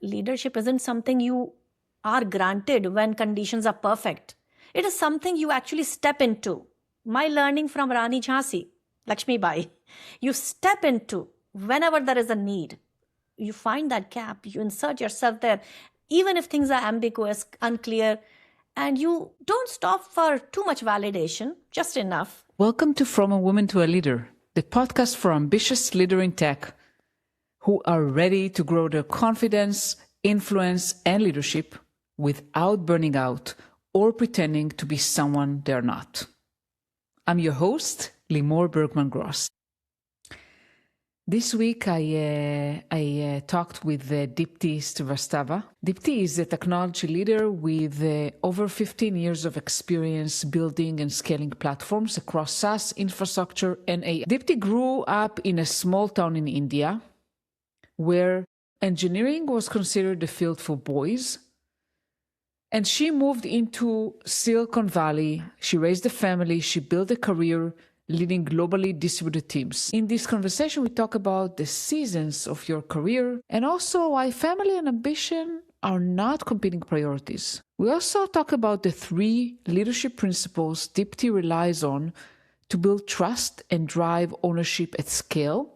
leadership isn't something you are granted when conditions are perfect. It is something you actually step into. My learning from Rani Jhansi, Lakshmi Bai, you step into whenever there is a need. You find that gap, you insert yourself there, even if things are ambiguous, unclear, and you don't stop for too much validation, just enough. Welcome to From a Woman to a Leader, the podcast for ambitious leaders in tech who are ready to grow their confidence, influence, and leadership without burning out or pretending to be someone they're not. I'm your host, Limor Bergman Gross. This week, I talked with Dipti Srivastava. Dipti is a technology leader with over 15 years of experience building and scaling platforms across SaaS, infrastructure, and AI. Dipti grew up in a small town in India where engineering was considered a field for boys. And she moved into Silicon Valley. She raised a family. She built a career leading globally distributed teams. In this conversation, we talk about the seasons of your career and also why family and ambition are not competing priorities. We also talk about the 3 leadership principles Dipti relies on to build trust and drive ownership at scale,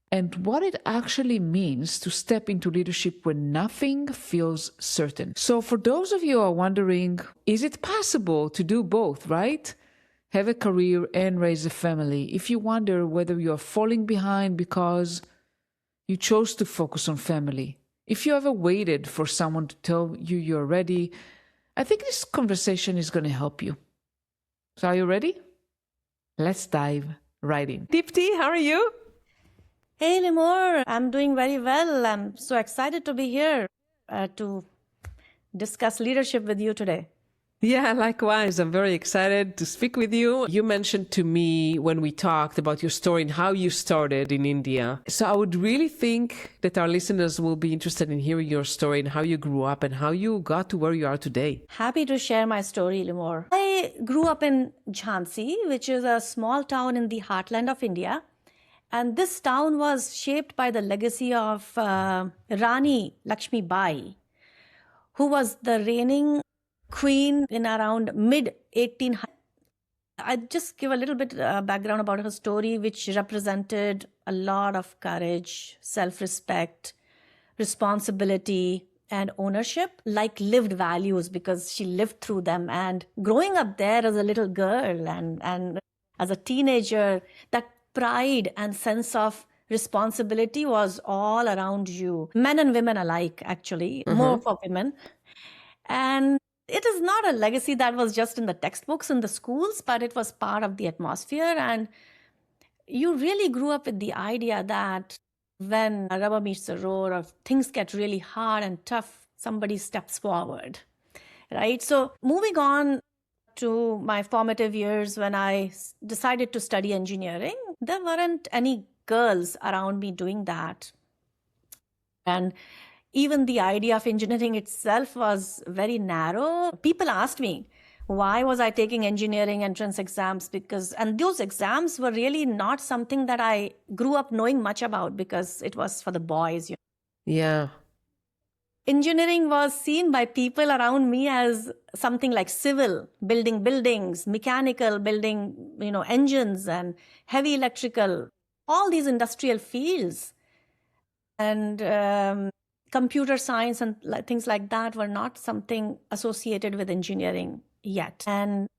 and what it actually means to step into leadership when nothing feels certain. So for those of you who are wondering, is it possible to do both, right? Have a career and raise a family. If you wonder whether you are falling behind because you chose to focus on family, if you ever waited for someone to tell you you're ready, I think this conversation is going to help you. So are you ready? Let's dive right in. Dipti, how are you? Hey, Limor, I'm doing very well. I'm so excited to be here to discuss leadership with you today. Yeah, likewise. I'm very excited to speak with you. You mentioned to me when we talked about your story and how you started in India. So I would really think that our listeners will be interested in hearing your story and how you grew up and how you got to where you are today. Happy to share my story, Limor. I grew up in Jhansi, which is a small town in the heartland of India. And this town was shaped by the legacy of Rani Lakshmi Bai, who was the reigning queen in around mid-1800s. I'll just give a little bit background about her story, which represented a lot of courage, self-respect, responsibility, and ownership, like lived values, because she lived through them. And growing up there as a little girl and as a teenager, that pride and sense of responsibility was all around you. Men and women alike, actually, more for women. And it is not a legacy that was just in the textbooks in the schools, but it was part of the atmosphere. And you really grew up with the idea that when rubber meets the road or things get really hard and tough, somebody steps forward, right? So moving on to my formative years when I decided to study engineering, there weren't any girls around me doing that. And even the idea of engineering itself was very narrow. People asked me, why was I taking engineering entrance exams? And those exams were really not something that I grew up knowing much about because it was for the boys. Yeah. Engineering was seen by people around me as something like civil, building buildings, mechanical, building, engines and heavy electrical, all these industrial fields. And computer science and things like that were not something associated with engineering yet. And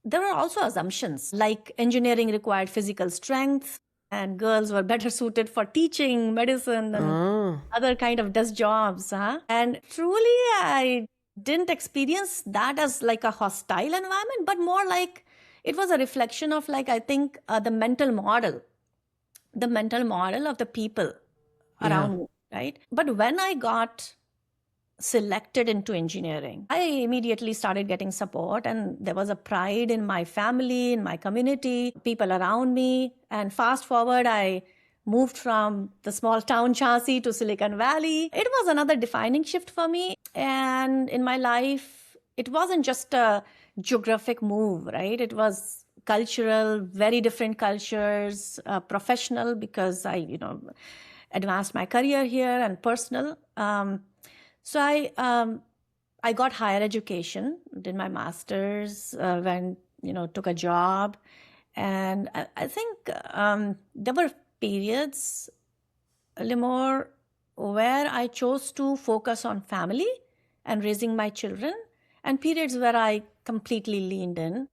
there were also assumptions like engineering required physical strength and girls were better suited for teaching, medicine, and other kind of desk jobs. And truly, I didn't experience that as like a hostile environment, but more like it was a reflection of I think the mental model of the people around me. Right? But when I got selected into engineering, I immediately started getting support and there was a pride in my family, in my community, people around me. And fast forward, I moved from the small town Jhansi to Silicon Valley. It was another defining shift for me. And in my life, it wasn't just a geographic move, right? It was cultural, very different cultures, professional because I, advanced my career here and personal. So I got higher education, did my master's, took a job. And I think there were periods, Limor, where I chose to focus on family and raising my children, and periods where I completely leaned in.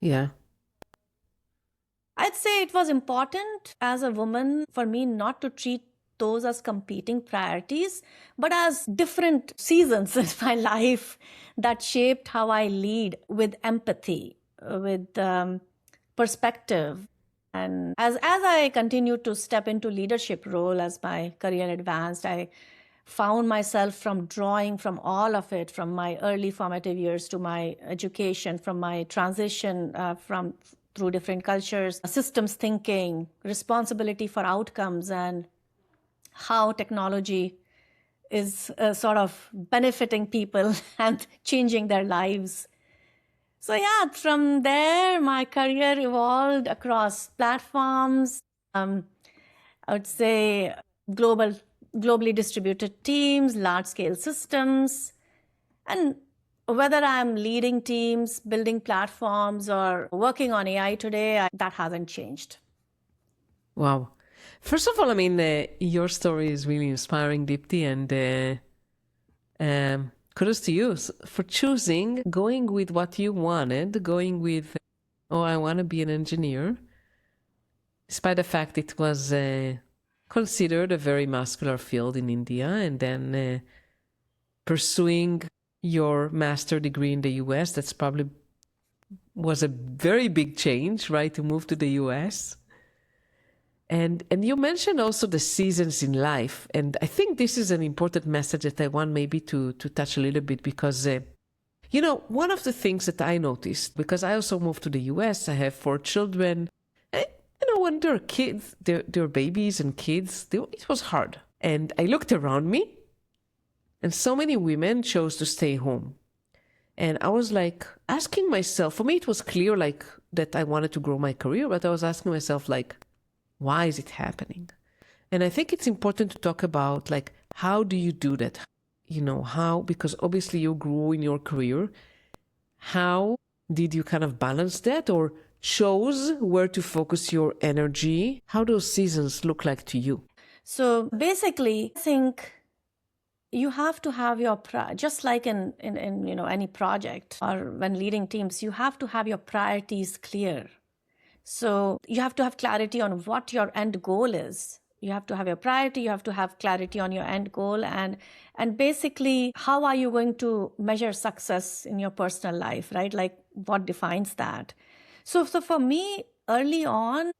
Yeah. I'd say it was important as a woman for me not to treat those as competing priorities, but as different seasons in my life that shaped how I lead with empathy, with perspective. And as I continued to step into leadership role as my career advanced, I found myself from drawing from all of it, from my early formative years to my education, from my transition from through different cultures, systems thinking, responsibility for outcomes, and how technology is sort of benefiting people and changing their lives. So yeah, from there, my career evolved across platforms. I would say globally distributed teams, large-scale systems, and whether I'm leading teams, building platforms, or working on AI today, that hasn't changed. Wow. First of all, I mean, your story is really inspiring, Dipti, and kudos to you for choosing going with what you wanted, going with, oh, I want to be an engineer, despite the fact it was considered a very muscular field in India, and then pursuing your master degree in the US. That's probably was a very big change, right, to move to the US. And you mentioned also the seasons in life. And I think this is an important message that I want maybe to touch a little bit because, one of the things that I noticed, because I also moved to the US, I have 4 children. When they're kids, they're babies and kids, it was hard. And I looked around me and so many women chose to stay home. And I was like asking myself, for me, it was clear like that I wanted to grow my career, but I was asking myself like, why is it happening? And I think it's important to talk about like, how do you do that? How, because obviously you grew in your career. How did you kind of balance that or chose where to focus your energy? How those seasons look like to you? So basically, I think you have to have your, just like in any project or when leading teams, you have to have your priorities clear. So you have to have clarity on what your end goal is. You have to have your priority, you have to have clarity on your end goal, and basically how are you going to measure success in your personal life, right? Like what defines that? So for me, early on,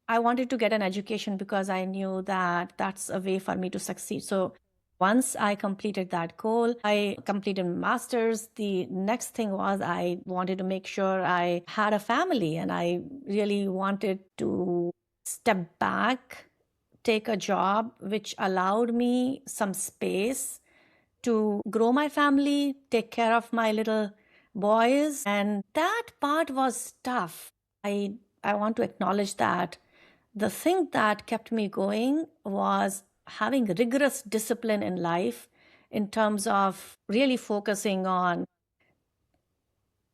I wanted to get an education because I knew that that's a way for me to succeed. So once I completed that goal, I completed master's. The next thing was I wanted to make sure I had a family, and I really wanted to step back, take a job which allowed me some space to grow my family, take care of my little boys. And that part was tough. I want to acknowledge that. The thing that kept me going was having rigorous discipline in life in terms of really focusing on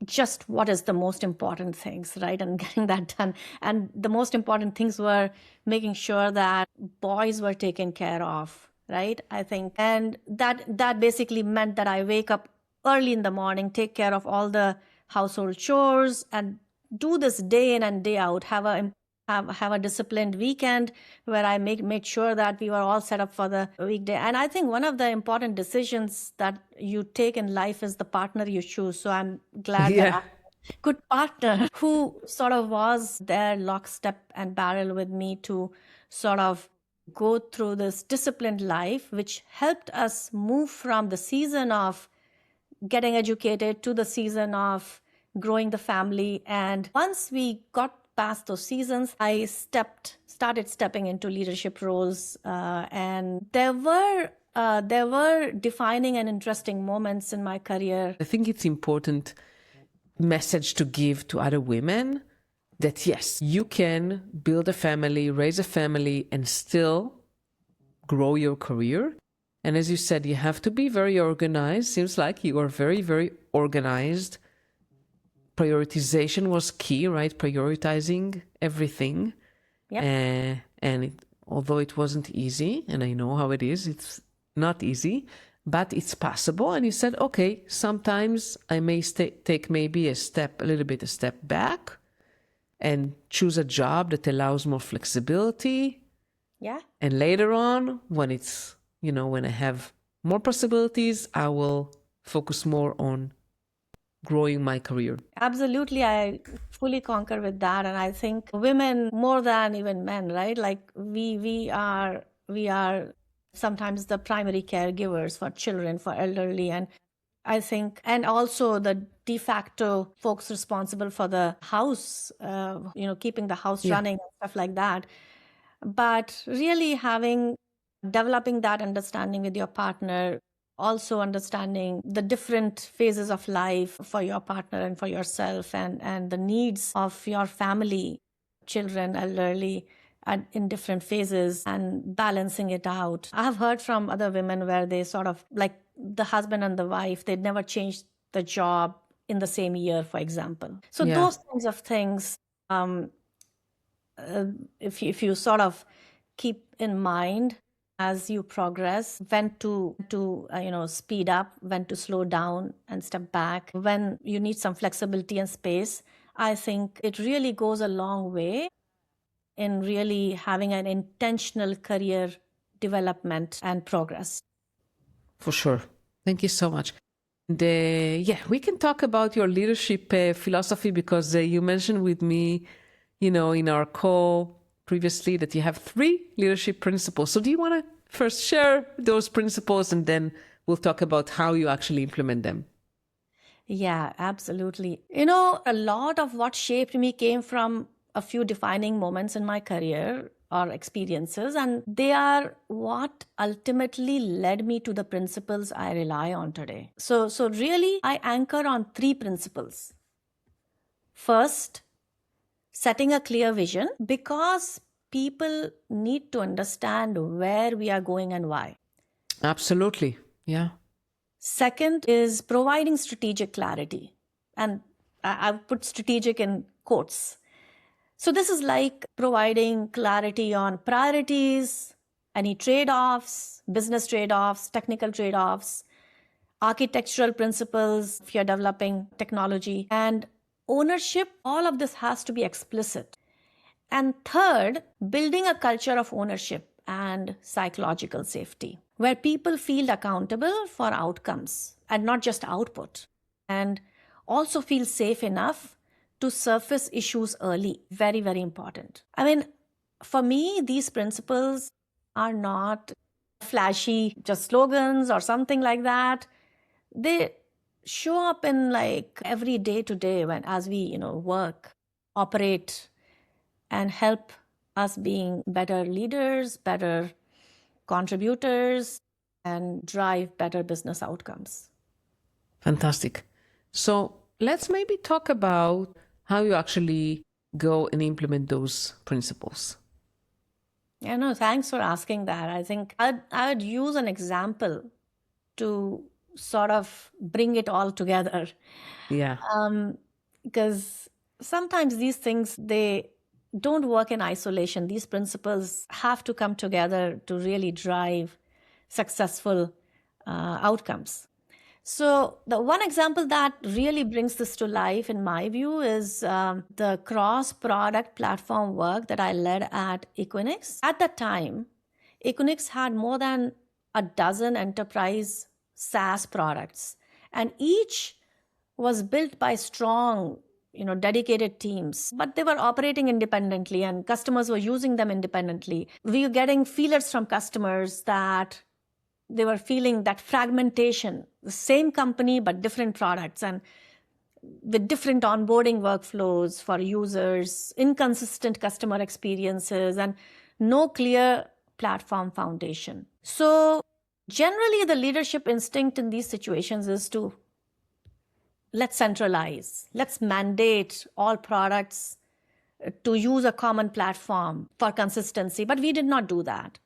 just what is the most important things, right? And getting that done. And the most important things were making sure that boys were taken care of, right? I think. And that basically meant that I wake up early in the morning, take care of all the household chores, and do this day in and day out, have a disciplined weekend where I made sure that we were all set up for the weekday. And I think one of the important decisions that you take in life is the partner you choose. So I'm glad that I have a good partner who sort of was there lockstep and barrel with me to sort of go through this disciplined life, which helped us move from the season of getting educated to the season of growing the family. And once we got past those seasons, I started stepping into leadership roles, and there were defining and interesting moments in my career. I think it's important message to give to other women that yes, you can build a family, raise a family, and still grow your career. And as you said, you have to be very organized. Seems like you are very, very organized. Prioritization was key, right? Prioritizing everything. Yep. Although it wasn't easy, and I know how it is, it's not easy, but it's possible. And you said, okay, sometimes I may take maybe a little bit a step back and choose a job that allows more flexibility. Yeah. And later on, when when I have more possibilities, I will focus more on growing my career. Absolutely. I fully concur with that. And I think women more than even men, right? Like we are sometimes the primary caregivers for children, for elderly. And I think, and also the de facto folks responsible for the house, keeping the house running and stuff like that. But really developing that understanding with your partner, also understanding the different phases of life for your partner and for yourself, and the needs of your family, children, elderly, in different phases, and balancing it out. I have heard from other women where they sort of like the husband and the wife, they'd never changed the job in the same year, for example. So those kinds of things, if you sort of keep in mind as you progress, when to speed up, when to slow down and step back, when you need some flexibility and space, I think it really goes a long way in really having an intentional career development and progress. For sure. Thank you so much. And, we can talk about your leadership philosophy, because you mentioned with me, in our call previously, that you have 3 leadership principles. So do you want to first share those principles, and then we'll talk about how you actually implement them? Yeah, absolutely. A lot of what shaped me came from a few defining moments in my career or experiences, and they are what ultimately led me to the principles I rely on today. So really, I anchor on 3 principles. First, setting a clear vision, because people need to understand where we are going and why. Absolutely. Yeah. Second is providing strategic clarity. And I've put strategic in quotes. So this is like providing clarity on priorities, any trade-offs, business trade-offs, technical trade-offs, architectural principles if you're developing technology, and ownership. All of this has to be explicit. And third, building a culture of ownership and psychological safety, where people feel accountable for outcomes and not just output, and also feel safe enough to surface issues early. Very, very important. I mean, for me, these principles are not flashy, just slogans or something like that. They show up in like every day to day as we, work, operate, and help us being better leaders, better contributors, and drive better business outcomes. Fantastic. So let's maybe talk about how you actually go and implement those principles. Yeah, no, thanks for asking that. I think I'd use an example to sort of bring it all together. Yeah. Because sometimes these things, they don't work in isolation. These principles have to come together to really drive successful outcomes. So the one example that really brings this to life, in my view, is the cross-product platform work that I led at Equinix. At that time, Equinix had more than a dozen enterprise SaaS products, and each was built by strong, dedicated teams, but they were operating independently and customers were using them independently. We were getting feelers from customers that they were feeling that fragmentation, the same company, but different products, and with different onboarding workflows for users, inconsistent customer experiences, and no clear platform foundation. So generally, the leadership instinct in these situations is to let's centralize, let's mandate all products to use a common platform for consistency. But we did not do that.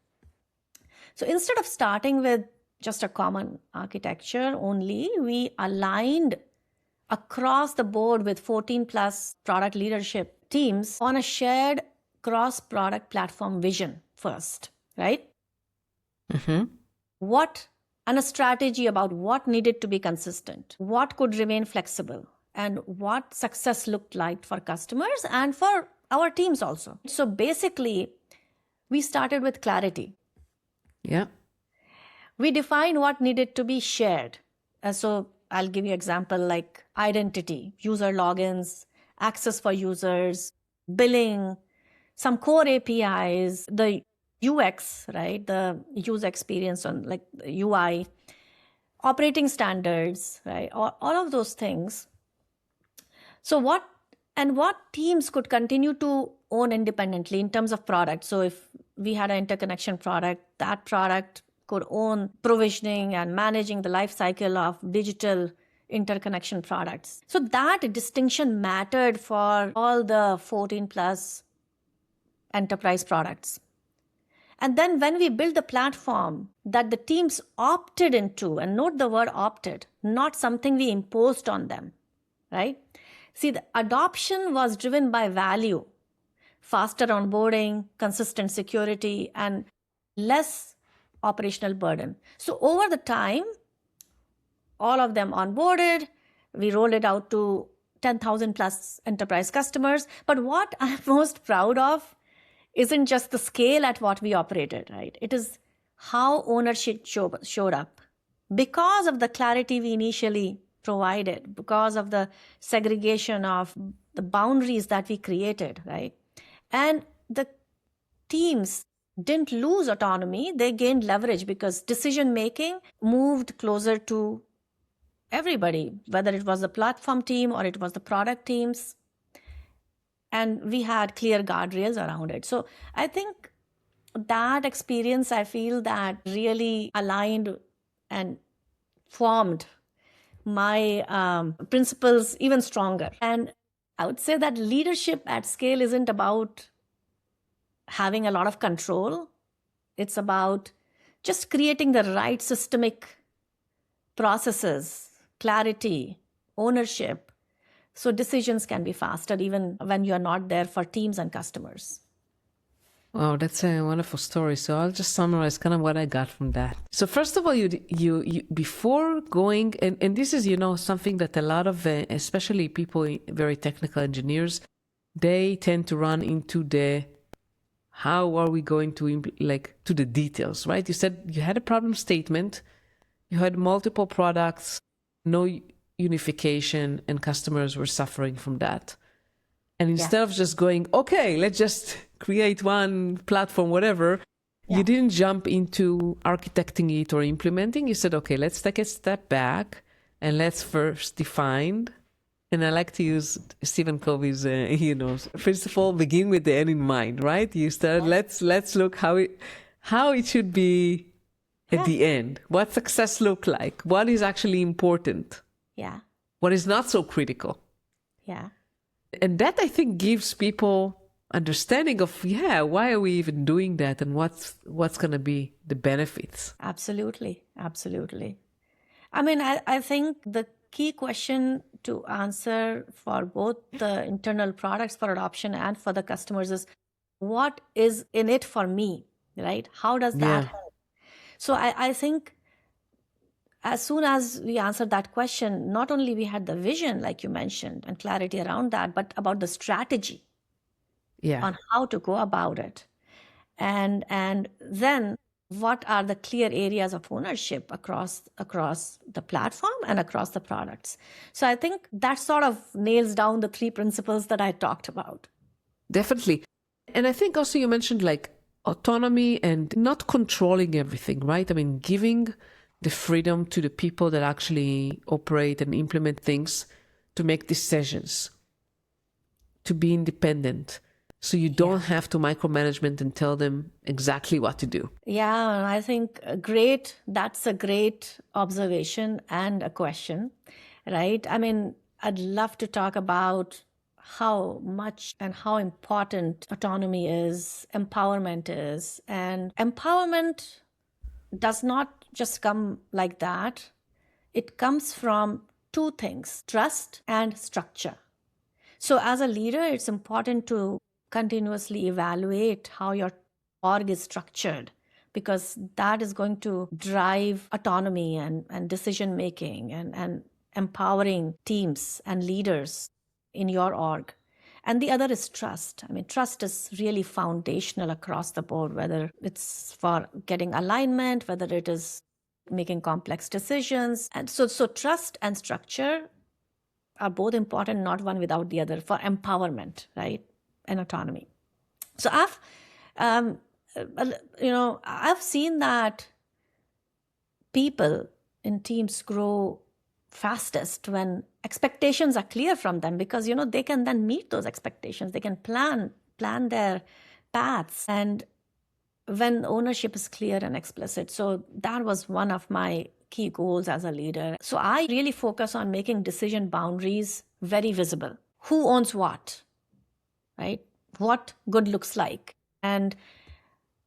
So instead of starting with just a common architecture only. We aligned across the board with 14 plus product leadership teams on a shared cross-product platform vision first, right? And a strategy about what needed to be consistent, what could remain flexible, and what success looked like for customers and for our teams also. So basically, we started with clarity. Yeah. We defined what needed to be shared. So I'll give you an example like identity, user logins, access for users, billing, some core APIs, the UX, right? The user experience on like the UI, operating standards, right? All of those things. So what teams could continue to own independently in terms of product. So if we had an interconnection product, that product could own provisioning and managing the life cycle of digital interconnection products. So that distinction mattered for all the 14 plus enterprise products. And then when we built the platform that the teams opted into, and note the word opted, not something we imposed on them, right? See, the adoption was driven by value, faster onboarding, consistent security, and less operational burden. So over the time, all of them onboarded. We rolled it out to 10,000 plus enterprise customers. But what I'm most proud of isn't just the scale at what we operated, right? It is how ownership showed up. Because of the clarity we initially provided, because of the segregation of the boundaries that we created, right? And the teams didn't lose autonomy, they gained leverage because decision-making moved closer to everybody, whether it was the platform team or it was the product teams. And we had clear guardrails around it. So I think that experience, I feel that really aligned and formed my principles even stronger. And I would say that leadership at scale isn't about having a lot of control. It's about just creating the right systemic processes, clarity, ownership, so decisions can be faster even when you're not there for teams and customers. Wow, that's a wonderful story. So I'll just summarize kind of what I got from that. So first of all, you before going, and this is, something that a lot of, especially people, very technical engineers, they tend to run into the, how are we going to, to the details, right? You said you had a problem statement, you had multiple products, no unification, and customers were suffering from that. And instead of just going, okay, let's just create one platform, whatever, you didn't jump into architecting it or implementing. You said, okay, let's take a step back and let's first define. And I like to use Stephen Covey's, principle, begin with the end in mind, right? You start, let's look how it should be at the end. What success look like? What is actually important? Yeah. What is not so critical? Yeah. And that, I think, gives people understanding of, why are we even doing that, and what's going to be the benefits? Absolutely. Absolutely. I mean, I think the key question to answer for both the internal products for adoption and for the customers is, what is in it for me, right? How does that help? So I think as soon as we answered that question, not only we had the vision, like you mentioned, and clarity around that, but about the strategy on how to go about it. And then what are the clear areas of ownership across the platform and across the products. So I think that sort of nails down the three principles that I talked about. Definitely. And I think also you mentioned like autonomy and not controlling everything, right? I mean, giving the freedom to the people that actually operate and implement things to make decisions, to be independent. So you don't have to micromanagement and tell them exactly what to do. Yeah, I think that's a great observation and a question, right? I mean, I'd love to talk about how much and how important autonomy is, empowerment is. And empowerment does not just come like that. It comes from two things: trust and structure. So as a leader, it's important to continuously evaluate how your org is structured, because that is going to drive autonomy and decision making and empowering teams and leaders in your org. And the other is trust. I mean, trust is really foundational across the board, whether it's for getting alignment, whether it is making complex decisions. And so trust and structure are both important, not one without the other, for empowerment, right, and autonomy. So I've seen that people in teams grow fastest when expectations are clear from them, because they can then meet those expectations. They can plan their paths, and when ownership is clear and explicit. So that was one of my key goals as a leader. So I really focus on making decision boundaries very visible. Who owns what, right? What good looks like, and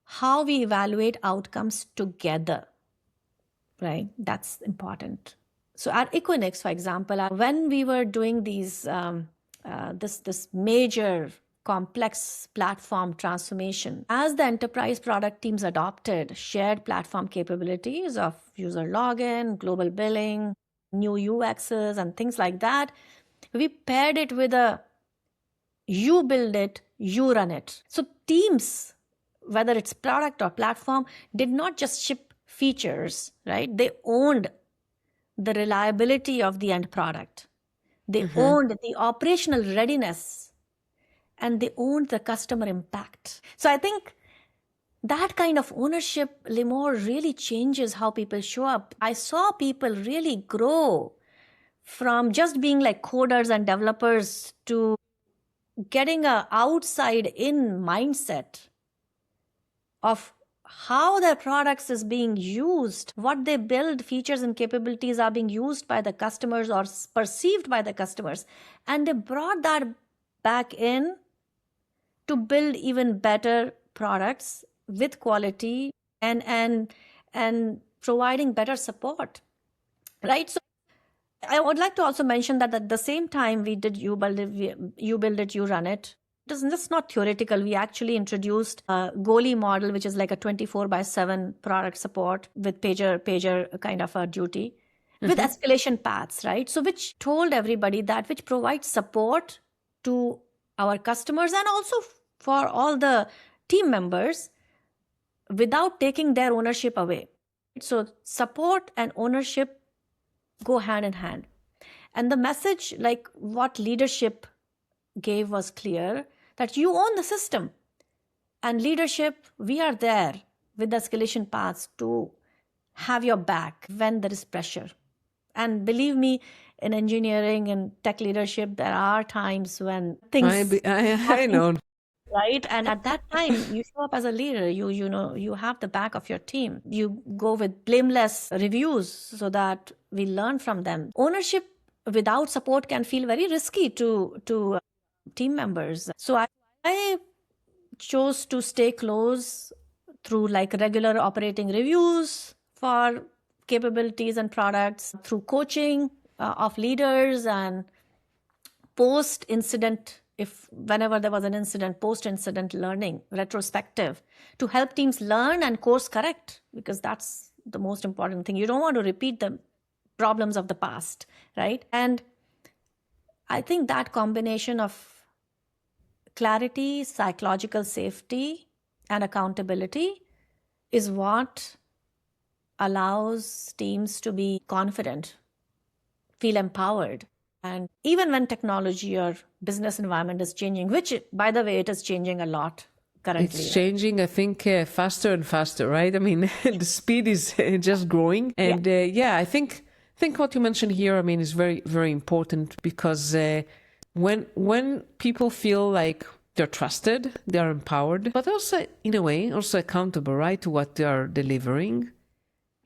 how we evaluate outcomes together, right? That's important. So at Equinix, for example, when we were doing these this major complex platform transformation, as the enterprise product teams adopted shared platform capabilities of user login, global billing, new UXs, and things like that, we paired it with a you build it, you run it. So teams, whether it's product or platform, did not just ship features, right? They owned the reliability of the end product. They owned the operational readiness, and they owned the customer impact. So I think that kind of ownership, Limor, really changes how people show up. I saw people really grow from just being like coders and developers to getting an outside-in mindset of how their products is being used, what they build, features and capabilities are being used by the customers or perceived by the customers. And they brought that back in to build even better products with quality and providing better support, right? So I would like to also mention that at the same time we did you build it, you run it. That's not theoretical. We actually introduced a goalie model, which is like a 24/7 product support with pager kind of a duty with escalation paths, right? So which told everybody that, which provides support to our customers and also for all the team members without taking their ownership away. So support and ownership go hand in hand. And the message, like what leadership gave, was clear, that you own the system. And leadership, we are there with the escalation paths to have your back when there is pressure. And believe me, in engineering and tech leadership, there are times when things... I know. Right? And at that time, you show up as a leader, you have the back of your team. You go with blameless reviews so that we learn from them. Ownership without support can feel very risky to team members. So I chose to stay close through like regular operating reviews for capabilities and products, through coaching of leaders, and post-incident, whenever there was an incident, post-incident learning, retrospective, to help teams learn and course correct, because that's the most important thing. You don't want to repeat the problems of the past, right? And I think that combination of clarity, psychological safety, and accountability is what allows teams to be confident, feel empowered. And even when technology or business environment is changing, which, by the way, it is changing a lot currently. It's changing, I think, faster and faster, right? I mean, the speed is just growing. And I think what you mentioned here, I mean, is very, very important, because when people feel like they're trusted, they're empowered, but also, in a way, also accountable, right, to what they are delivering.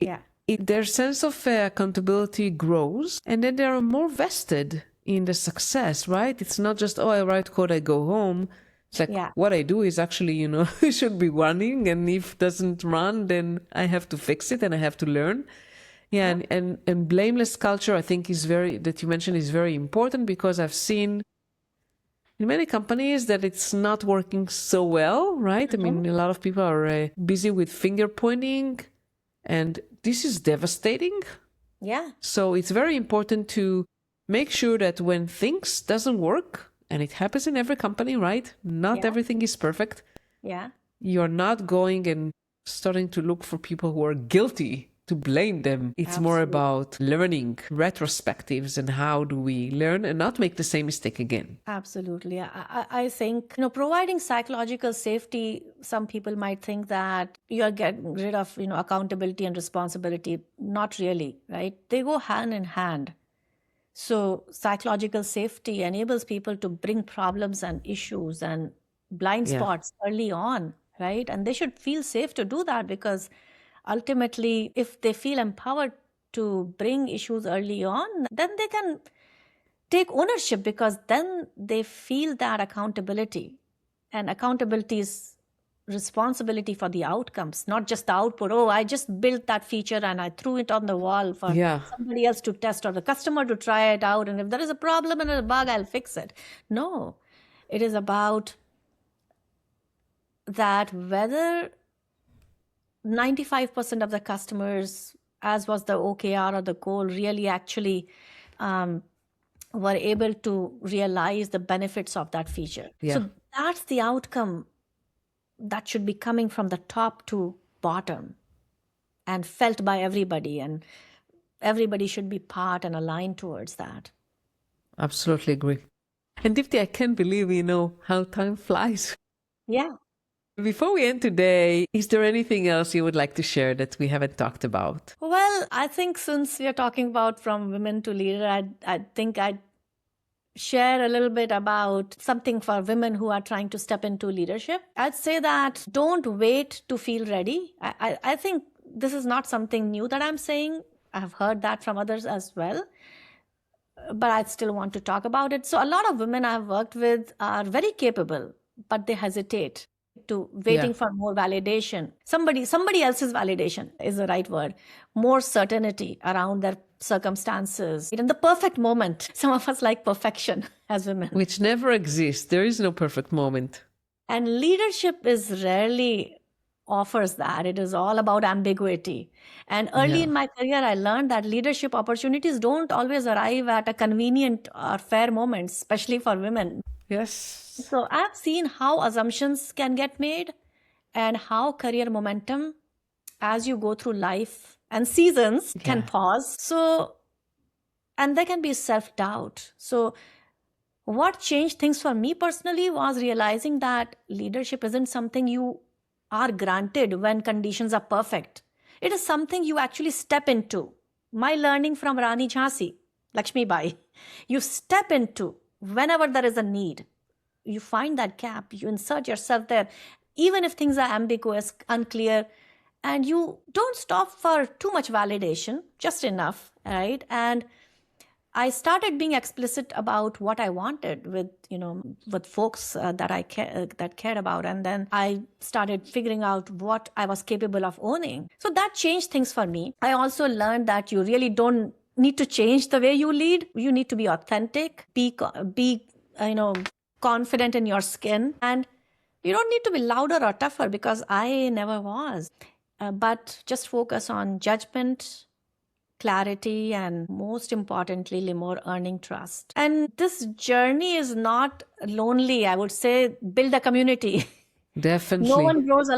Yeah. Their sense of accountability grows, and then they are more vested in the success, right? It's not just, I write code, I go home. It's like Yeah. what I do is actually, should be running, and if it doesn't run, then I have to fix it and I have to learn. Yeah, and blameless culture, I think that you mentioned is very important, because I've seen in many companies that it's not working so well, right? I mean, a lot of people are busy with finger pointing, and this is devastating. Yeah. So it's very important to make sure that when things doesn't work, and it happens in every company, right? Not everything is perfect. Yeah. You're not going and starting to look for people who are guilty to blame them. It's more about learning, retrospectives, and how do we learn and not make the same mistake again. Absolutely. I think, providing psychological safety, some people might think that you're getting rid of, accountability and responsibility. Not really, right? They go hand in hand. So psychological safety enables people to bring problems and issues and blind spots early on, right? And they should feel safe to do that, because ultimately, if they feel empowered to bring issues early on, then they can take ownership, because then they feel that accountability. And accountability is responsibility for the outcomes, not just the output. Oh, I just built that feature and I threw it on the wall for somebody else to test or the customer to try it out. And if there is a problem and a bug, I'll fix it. No, it is about that whether 95% of the customers, as was the OKR or the goal, really actually were able to realize the benefits of that feature. So that's the outcome that should be coming from the top to bottom and felt by everybody. And everybody should be part and aligned towards that. Absolutely agree. And Dipti, I can't believe, how time flies. Yeah. Before we end today, is there anything else you would like to share that we haven't talked about? Well, I think since we are talking about from women to leader, I think I'd share a little bit about something for women who are trying to step into leadership. I'd say that don't wait to feel ready. I think this is not something new that I'm saying. I've heard that from others as well, but I still want to talk about it. So a lot of women I've worked with are very capable, but they hesitate to waiting for more validation. Somebody else's validation is the right word. More certainty around their circumstances. In the perfect moment. Some of us like perfection as women. Which never exists. There is no perfect moment. And leadership is rarely offers that. It is all about ambiguity. And early in my career, I learned that leadership opportunities don't always arrive at a convenient or fair moment, especially for women. Yes. So I've seen how assumptions can get made and how career momentum as you go through life and seasons can pause. So, and there can be self-doubt. So what changed things for me personally was realizing that leadership isn't something you are granted when conditions are perfect. It is something you actually step into. My learning from Rani Jhansi, Lakshmi Bai, you step into whenever there is a need. You find that gap, you insert yourself there, even if things are ambiguous, unclear, and you don't stop for too much validation, just enough, right? And I started being explicit about what I wanted with folks that cared about. And then I started figuring out what I was capable of owning. So that changed things for me. I also learned that you really don't need to change the way you lead. You need to be authentic, be confident in your skin. And you don't need to be louder or tougher, because I never was. But just focus on judgment, clarity, and most importantly, Limor, earning trust. And this journey is not lonely. I would say build a community. Definitely. No one grows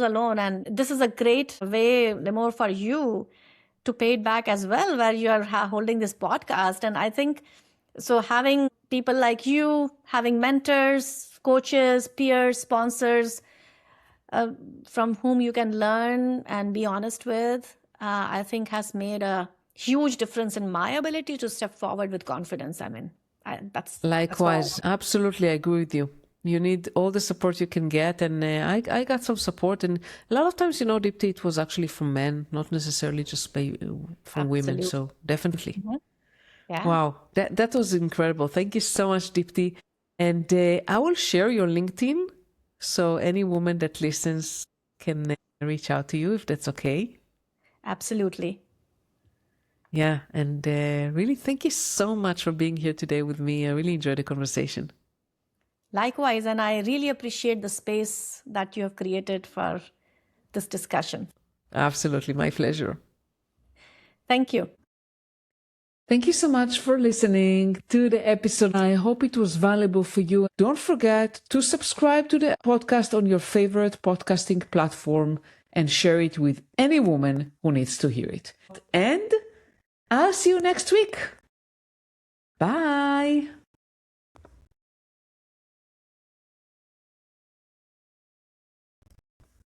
alone. And this is a great way, Limor, for you to pay it back as well, where you are holding this podcast. And I think, so having people like you, having mentors, coaches, peers, sponsors, from whom you can learn and be honest with, I think has made a huge difference in my ability to step forward with confidence. I mean, that's likewise. Absolutely, I agree with you. You need all the support you can get, and I got some support, and a lot of times, Dipti, it was actually from men, not necessarily just from women. So definitely. Mm-hmm. Yeah. Wow, that was incredible. Thank you so much, Dipti. And I will share your LinkedIn so any woman that listens can reach out to you if that's okay. Absolutely. Yeah, and really thank you so much for being here today with me. I really enjoyed the conversation. Likewise, and I really appreciate the space that you have created for this discussion. Absolutely, my pleasure. Thank you. Thank you so much for listening to the episode. I hope it was valuable for you. Don't forget to subscribe to the podcast on your favorite podcasting platform and share it with any woman who needs to hear it. And I'll see you next week.